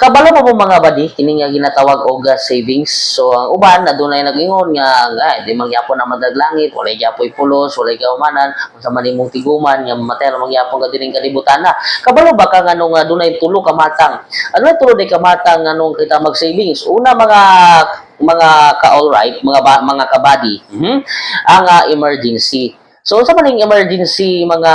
Kabalo pa po mga badi, kini nga ginatawag og savings. So ang uban adunay nag-ingon nga di man gyapon na madaglangit, walay gyapoy pulos, walay kaumanan, unsa man imong tiguman nga mater magyapon ka dining kalibutan na. Kabalo ba ka nganong adunay tulo ka matang? Adunay tulo di ka matang nganong kita mag-savings. Una mga ka-alright, mga kabady. Ang emergency. So sa maning emergency mga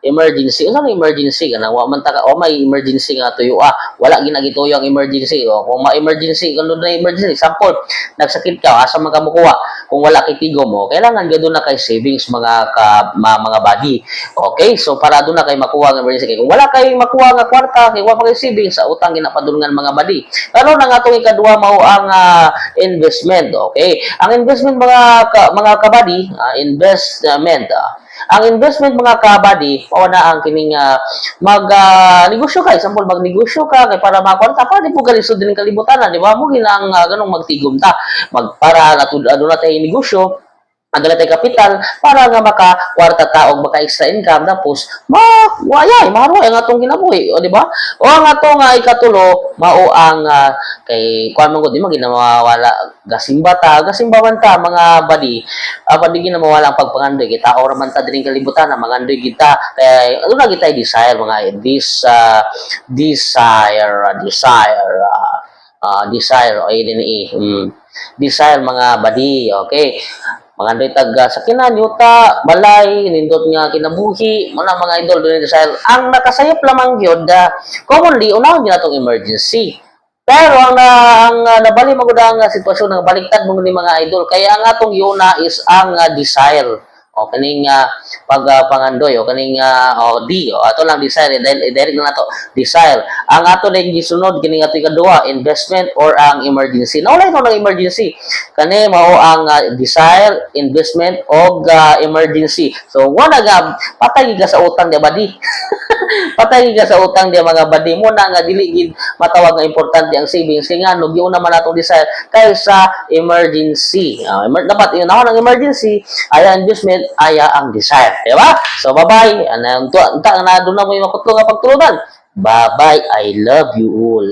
emergency unsa emergency kana wa man ta may emergency nga tuyo wala ginagituyo ang emergency kung ma-emergency kuno na emergency sample nagsakit ka asa man ka mokuha kung wala kay tigom mo kailangan gadto na kay savings mga body okay so para do na kay makuha ang emergency kung wala kay makuha nga kwarta kay wa kay savings sa utang ginapadulungan mga body pero nang atong ikaduha mao ang investment okay ang investment mga kabady investment ang investment mga kabady, mao na ang kining mag-negosyo ka, example mag-negosyo ka kay para makwarta para di po galisod din kalibutan, di ba? Mo ginang ganong magtigom ta, para aduna tay negosyo ang tay kapital para nga maka-kwarta ta og maka-extra income tapos wayay maruay ang atong kinabuhi o di ba o ang atong ikatulo mao ang kay kuan man gud di man ginamawala gasimba man ta mga badi padi ginamawala ang pagpangandoy kita or man ta dining kalibutan na mangandoy kita kay aduna kita desire mga desire desire mga badi okay mga tag sakinan yuta balay nindot nga kinabuhi muna mga idol do desire ang nakasayop lamang gyud commonly unahon ginatong emergency pero ang nabali magud ang sitwasyon ng baliktad mo ni mga idol kaya ang atong yuna is ang desire o kaning pagpangandoy o kaning ato lang desire direct na nato desire ang ato lang gisunod kining ato ikaduha investment or ang emergency naulay no ng emergency kani mao ang desire investment og emergency so wala ga patay ka sa utang di badi patay ka sa utang di mga badi mo na nga dili gid matawag nga importante ang savings kay nga no giuna man natong desire kaysa emergency dapat yun ang emergency ay investment aya ang desire di ba so bye bye unta na do na mo makutlo nga pagtulunan bye bye I love you all.